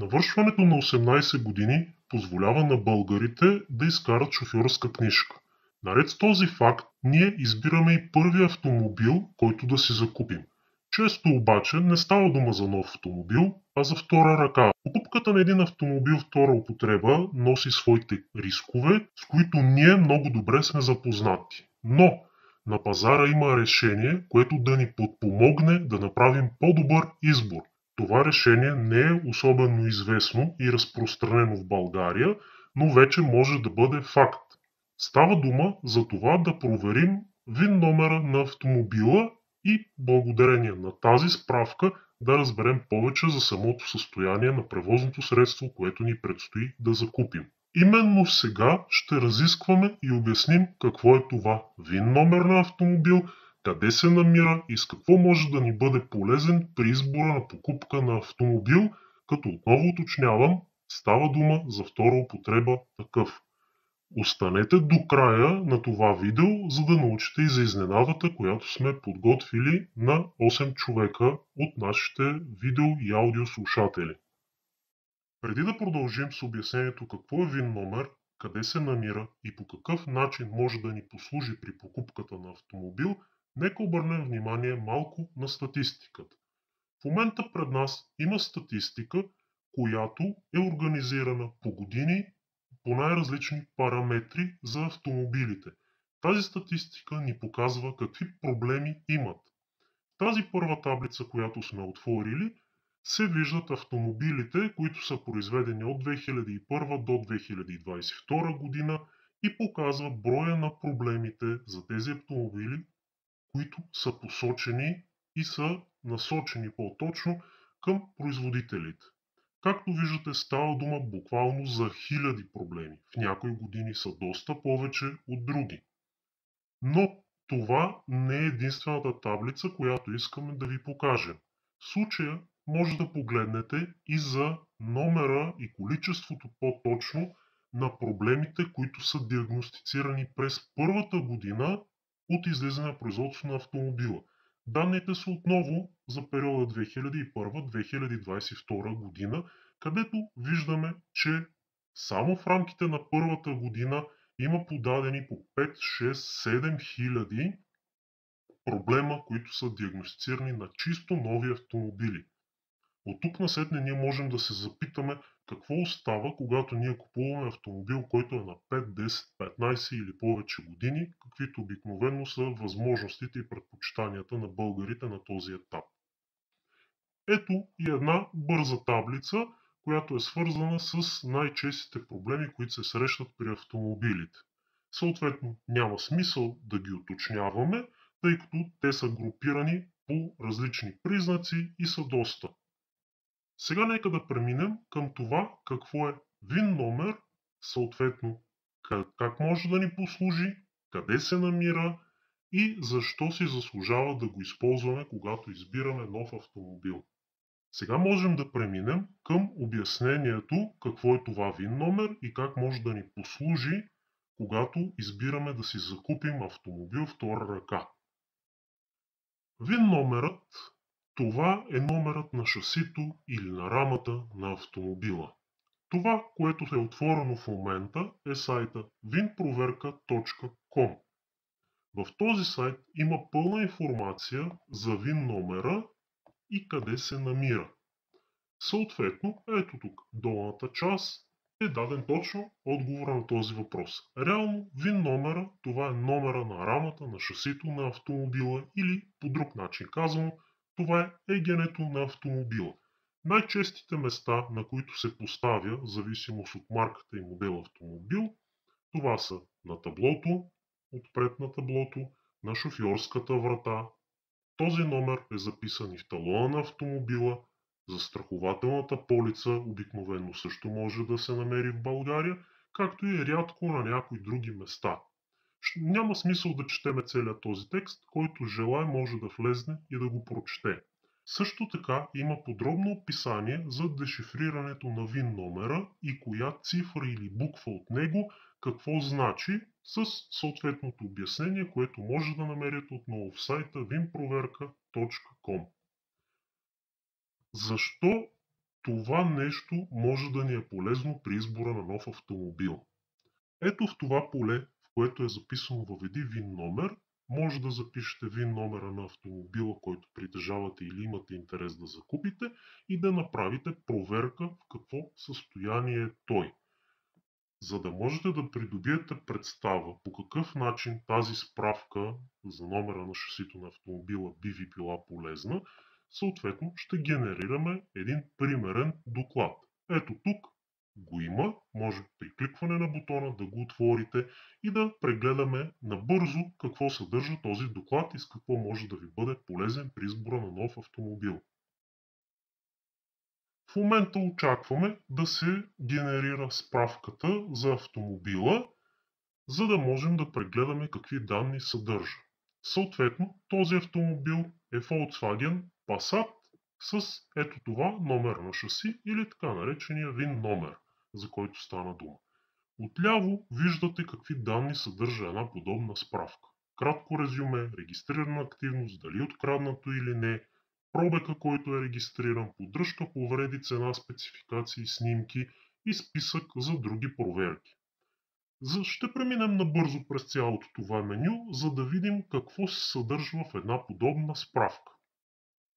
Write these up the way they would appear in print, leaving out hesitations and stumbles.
Навършването на 18 години позволява на българите да изкарат шофьорска книжка. Наред с този факт, ние избираме и първия автомобил, който да си закупим. Често обаче не става дума за нов автомобил, а за втора ръка. Покупката на един автомобил втора употреба носи своите рискове, с които ние много добре сме запознати. Но на пазара има решение, което да ни подпомогне да направим по-добър избор. Това решение не е особено известно и разпространено в България, но вече може да бъде факт. Става дума за това да проверим ВИН номера на автомобила и благодарение на тази справка да разберем повече за самото състояние на превозното средство, което ни предстои да закупим. Именно сега ще разискваме и обясним какво е това ВИН номер на автомобил, къде се намира и с какво може да ни бъде полезен при избора на покупка на автомобил, като отново уточнявам, става дума за втора употреба такъв. Останете до края на това видео, за да научите и за изненадата, която сме подготвили на 8 човека от нашите видео и аудиослушатели. Преди да продължим с обяснението какво е ВИН номер, къде се намира и по какъв начин може да ни послужи при покупката на автомобил, нека обърнем внимание малко на статистиката. В момента пред нас има статистика, която е организирана по години по най-различни параметри за автомобилите. Тази статистика ни показва какви проблеми имат. В тази първа таблица, която сме отворили, се виждат автомобилите, които са произведени от 2001 до 2022 година и показва броя на проблемите за тези автомобили, които са посочени и са насочени по-точно към производителите. Както виждате, става дума буквално за хиляди проблеми. В някои години са доста повече от други. Но това не е единствената таблица, която искаме да ви покажем. В случая може да погледнете и за номера и количеството по-точно на проблемите, които са диагностицирани през първата година от излизане на производство на автомобила. Данните са отново за периода 2001-2022 година, където виждаме, че само в рамките на първата година има подадени по 5, 6, 7 хиляди проблема, които са диагностицирани на чисто нови автомобили. От тук насетне ние можем да се запитаме какво остава, когато ние купуваме автомобил, който е на 5, 10, 15 или повече години, каквито обикновено са възможностите и предпочитанията на българите на този етап. Ето и една бърза таблица, която е свързана с най-честите проблеми, които се срещат при автомобилите. Съответно, няма смисъл да ги уточняваме, тъй като те са групирани по различни признаци и са доста. Сега нека да преминем към това какво е ВИН номер, съответно как може да ни послужи, къде се намира и защо си заслужава да го използваме, когато избираме нов автомобил. Сега можем да преминем към обяснението какво е това ВИН номер и как може да ни послужи, когато избираме да си закупим автомобил втора ръка. ВИН номерът, това е номерът на шасито или на рамата на автомобила. Това, което е отворено в момента, е сайта vinproverka.com. В този сайт има пълна информация за ВИН номера и къде се намира. Съответно, ето тук, долната част е даден точно отговор на този въпрос. Реално, ВИН номера, това е номера на рамата на шасито на автомобила или по друг начин казано, това е егенето на автомобила. Най-честите места, на които се поставя, в зависимост от марката и модел автомобил, това са на таблото, отпред на таблото, на шофьорската врата. Този номер е записан и в талона на автомобила. Застрахователната полица обикновено също може да се намери в България, както и рядко на някои други места. Няма смисъл да четеме целият този текст, който желае може да влезне и да го прочете. Също така има подробно описание за дешифрирането на ВИН номера и коя цифра или буква от него какво значи с съответното обяснение, което може да намерите отново в сайта vinproverka.com. Защо това нещо може да ни е полезно при избора на нов автомобил. Ето в това поле, в което е записано въведи ВИН номер, може да запишете ВИН номера на автомобила, който притежавате или имате интерес да закупите и да направите проверка в какво състояние е той. За да можете да придобиете представа по какъв начин тази справка за номера на шасито на автомобила би ви била полезна, съответно ще генерираме един примерен доклад. Ето тук го има, може при кликване на бутона да го отворите и да прегледаме набързо какво съдържа този доклад и с какво може да ви бъде полезен при избора на нов автомобил. В момента очакваме да се генерира справката за автомобила, за да можем да прегледаме какви данни съдържа. Съответно, този автомобил е Volkswagen Passat с ето това номер на шаси или така наречения VIN номер, за който стана дума. Отляво виждате какви данни съдържа една подобна справка. Кратко резюме, регистрирана активност, дали откраднато или не, пробега, който е регистриран, поддръжка, повреди, цена, спецификации, снимки и списък за други проверки. Ще преминем набързо през цялото това меню, за да видим какво се съдържа в една подобна справка.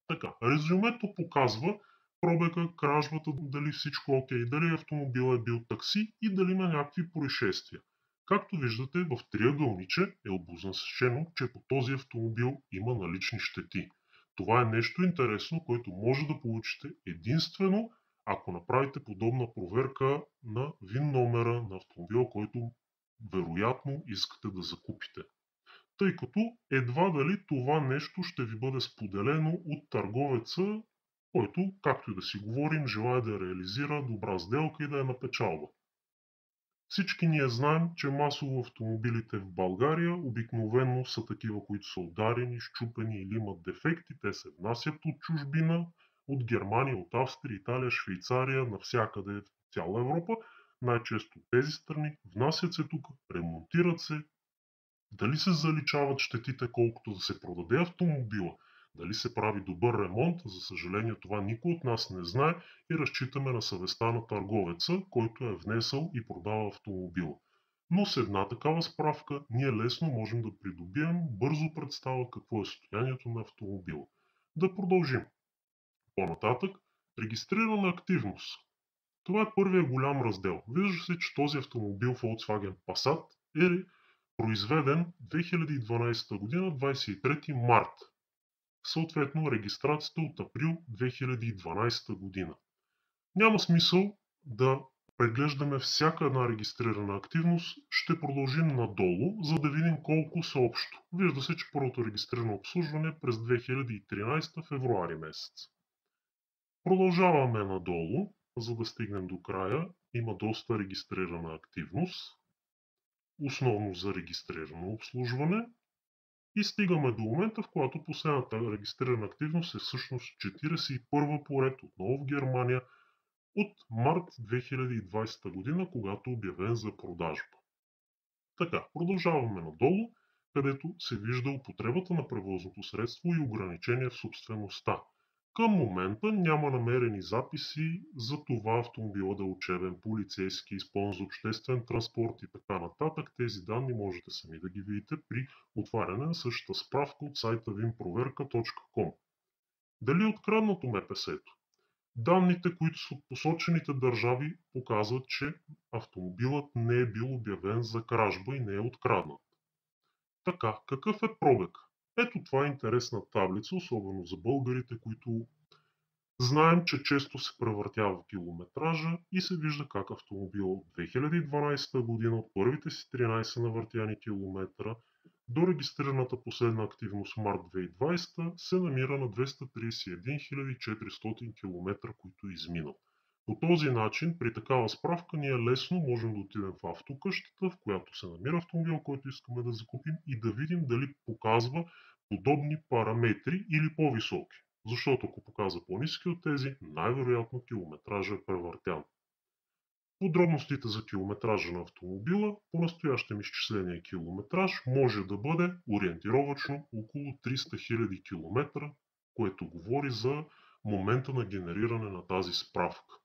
Така, резюмето показва пробега, кражбата, дали всичко окей, дали автомобил е бил такси и дали има някакви происшествия. Както виждате, в триъгълниче е обозначено, че по този автомобил има налични щети. Това е нещо интересно, което може да получите единствено, ако направите подобна проверка на ВИН номера на автомобила, който вероятно искате да закупите. Тъй като едва дали това нещо ще ви бъде споделено от търговеца, който, както и да си говорим, желая да реализира добра сделка и да е на печалба. Всички ние знаем, че масово автомобилите в България обикновено са такива, които са ударени, счупени или имат дефекти. Те се внасят от чужбина, от Германия, от Австрия, Италия, Швейцария, навсякъде в цяла Европа. Най-често тези страни внасят се тук, ремонтират се. Дали се заличават щетите, колкото да се продаде автомобила, дали се прави добър ремонт, за съжаление това никой от нас не знае и разчитаме на съвестта на търговеца, който е внесъл и продава автомобила. Но с една такава справка ние лесно можем да придобием бързо представа какво е състоянието на автомобила. Да продължим. По-нататък, регистрирана активност. Това е първият голям раздел. Вижда се, че този автомобил Volkswagen Passat е произведен 2012 година, 23 март. Съответно, регистрацията от април 2012 година. Няма смисъл да преглеждаме всяка една регистрирана активност. Ще продължим надолу, за да видим колко са общо. Вижда се, че първото регистрирано обслужване е през 2013 февруари месец. Продължаваме надолу, за да стигнем до края. Има доста регистрирана активност. Основно за регистрирано обслужване и стигаме до момента, в който последната регистрирана активност е всъщност 41 поред, отново в Германия, от март 2020 година, когато е обявен за продажба. Така, продължаваме надолу, където се вижда употребата на превозното средство и ограничения в собствеността. Към момента няма намерени записи за това автомобила да е учебен, полицейски, използва обществен транспорт и така нататък. Тези данни можете сами да ги видите при отваряне на същата справка от сайта vinproverka.com. Дали е откраднато МПС-то? Данните, които са от посочените държави, показват, че автомобилът не е бил обявен за кражба и не е откраднат. Така, какъв е пробег? Ето това е интересна таблица, особено за българите, които знаем, че често се превъртява километража и се вижда как автомобил от 2012 година от първите си 13 навъртяни километра до регистрираната последна активност март 2020 се намира на 231 400 км, които е изминал. По този начин, при такава справка, ние лесно можем да отидем в автокъщата, в която се намира автомобил, който искаме да закупим и да видим дали показва подобни параметри или по-високи. Защото ако показва по-ниски от тези, най-вероятно километража е превъртян. Подробностите за километража на автомобила по настоящем изчисление километраж може да бъде ориентировачно около 300 000 км, което говори за момента на генериране на тази справка.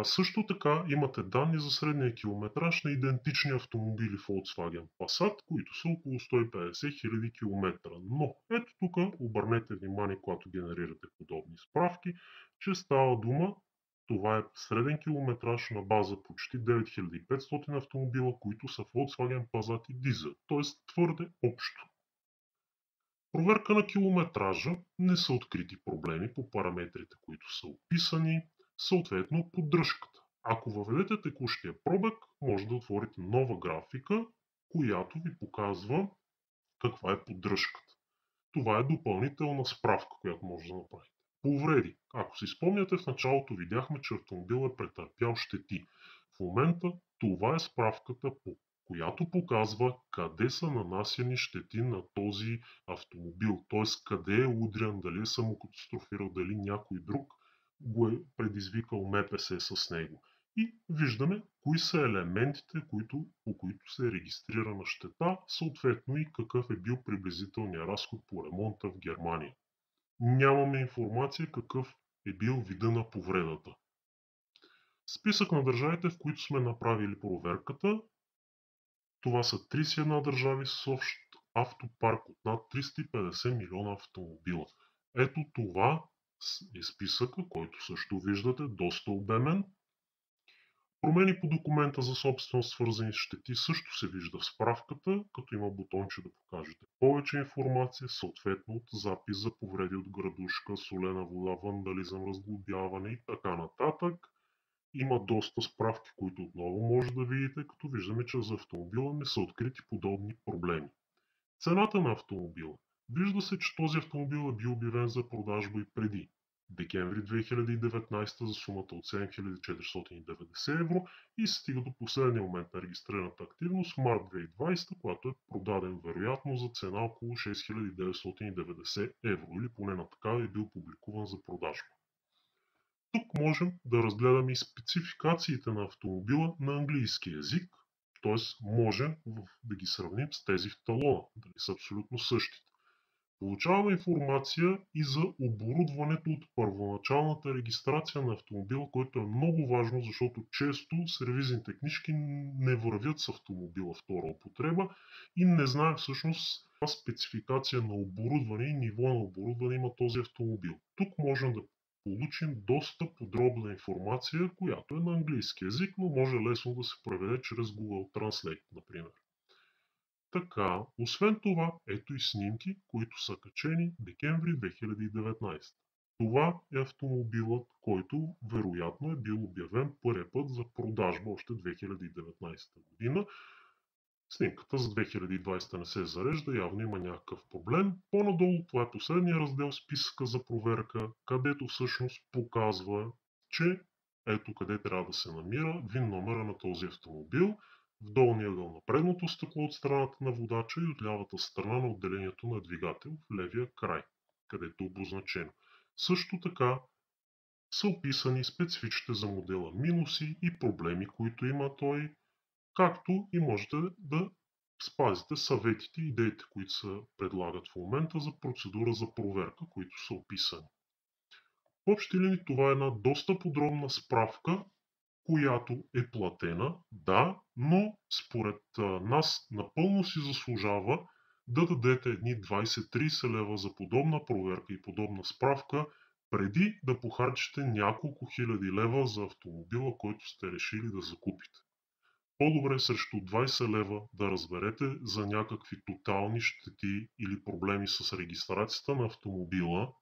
Също така имате данни за средния километраж на идентични автомобили Volkswagen Passat, които са около 150 000 км. Но ето тук обърнете внимание, когато генерирате подобни справки, че става дума, това е среден километраж на база почти 9500 автомобила, които са Volkswagen Passat и дизел, т.е. твърде общо. Проверка на километража, не са открити проблеми по параметрите, които са описани, съответно поддръжката. Ако въведете текущия пробег, може да отворите нова графика, която ви показва каква е поддръжката. Това е допълнителна справка, която може да направите. Повреди. Ако си спомняте, в началото видяхме, че автомобил е претърпял щети. В момента това е справката, която показва къде са нанасени щети на този автомобил, т.е. къде е удрян, дали е самокатастрофирал, дали някой друг го е предизвикал МПС с него. И виждаме кои са елементите, по които се е регистрирана щета, съответно и какъв е бил приблизителният разход по ремонта в Германия. Нямаме информация какъв е бил вида на повредата. Списък на държавите, в които сме направили проверката. Това са 31 държави с общ автопарк от над 350 милиона автомобила. Ето това е списъка, който също виждате, доста обемен. Промени по документа за собственост, свързани с щети, също се вижда в справката, като има бутонче да покажете повече информация, съответно от запис за повреди от градушка, солена вода, вандализъм, разглобяване и така нататък. Има доста справки, които отново може да видите, като виждаме, че за автомобила не са открити подобни проблеми. Цената на автомобила. Вижда се, че този автомобил е бил обявен за продажба и преди декември 2019 за сумата от 7490 евро и се стига до последния момент на регистрираната активност март 2020, която е продаден вероятно за цена около 6990 евро или поне на такава е бил публикуван за продажба. Тук можем да разгледаме и спецификациите на автомобила на английски език, т.е. можем да ги сравним с тези в талона, дали са абсолютно същите. Получаваме информация и за оборудването от първоначалната регистрация на автомобила, което е много важно, защото често сервизните книжки не вървят с автомобила втора употреба и не знаем всъщност каква спецификация на оборудване и ниво на оборудване има този автомобил. Тук можем да получим доста подробна информация, която е на английски език, но може лесно да се преведе чрез Google Translate, например. Така, освен това, ето и снимки, които са качени декември 2019. Това е автомобилът, който вероятно е бил обявен първия път за продажба още 2019 година. Снимката за 2020 не се зарежда, явно има някакъв проблем. По-надолу това е последния раздел списъка за проверка, където всъщност показва, че ето къде трябва да се намира ВИН номера на този автомобил. В долния ъгъл на предното стъкло от страната на водача и от лявата страна на отделението на двигател в левия край, където е обозначено. Също така са описани специфичните за модела минуси и проблеми, които има той, както и можете да спазите съветите и идеите, които се предлагат в момента за процедура за проверка, които са описани. В общи линии това е една доста подробна справка, която е платена, да, но според нас напълно си заслужава да дадете едни 20-30 лева за подобна проверка и подобна справка, преди да похарчите няколко хиляди лева за автомобила, който сте решили да закупите. По-добре срещу 20 лева да разберете за някакви тотални щети или проблеми с регистрацията на автомобила,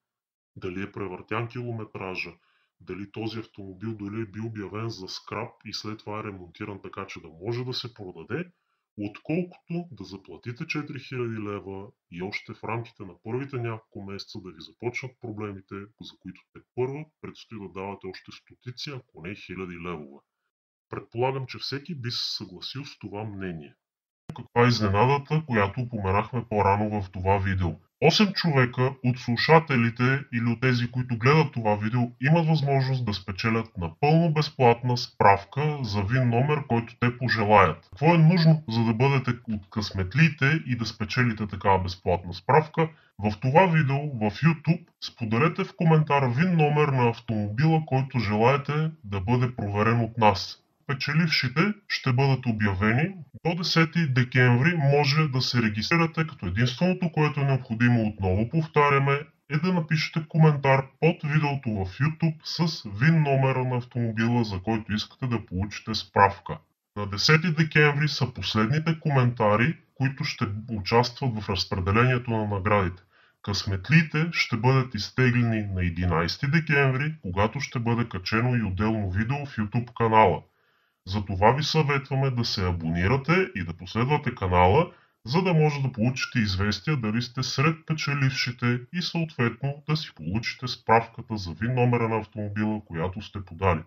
дали е превъртян километража, дали този автомобил дали е бил обявен за скрап и след това е ремонтиран така, че да може да се продаде, отколкото да заплатите 4000 лева и още в рамките на първите няколко месеца да ви започнат проблемите, за които те първа предстои да давате още стотици, ако не хиляди левове. Предполагам, че всеки би се съгласил с това мнение. Каква е изненадата, която упоменахме по-рано в това видео? 8 човека от слушателите или от тези, които гледат това видео, имат възможност да спечелят напълно безплатна справка за ВИН номер, който те пожелаят. Какво е нужно, за да бъдете от късметлиите и да спечелите такава безплатна справка? В това видео в YouTube споделете в коментар ВИН номер на автомобила, който желаете да бъде проверен от нас. Печелившите ще бъдат обявени. До 10 декември може да се регистрирате, като единственото, което е необходимо, отново повтаряме, е да напишете коментар под видеото в YouTube с ВИН номера на автомобила, за който искате да получите справка. На 10 декември са последните коментари, които ще участват в разпределението на наградите. Късметлиите ще бъдат изтеглени на 11 декември, когато ще бъде качено и отделно видео в YouTube канала. Затова ви съветваме да се абонирате и да последвате канала, за да може да получите известия дали сте сред печелившите и съответно да си получите справката за ВИН номера на автомобила, която сте подали.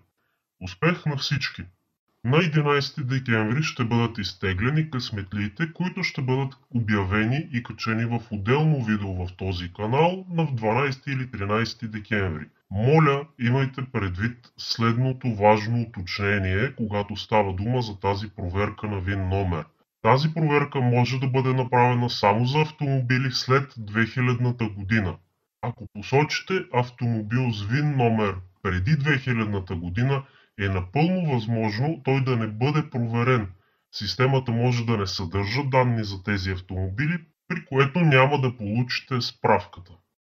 Успех на всички! На 11 декември ще бъдат изтеглени късметлиите, които ще бъдат обявени и качени в отделно видео в този канал на 12 или 13 декември. Моля, имайте предвид следното важно уточнение, когато става дума за тази проверка на ВИН номер. Тази проверка може да бъде направена само за автомобили след 2000-та година. Ако посочите автомобил с ВИН номер преди 2000-та година, е напълно възможно той да не бъде проверен. Системата може да не съдържа данни за тези автомобили, при което няма да получите справката.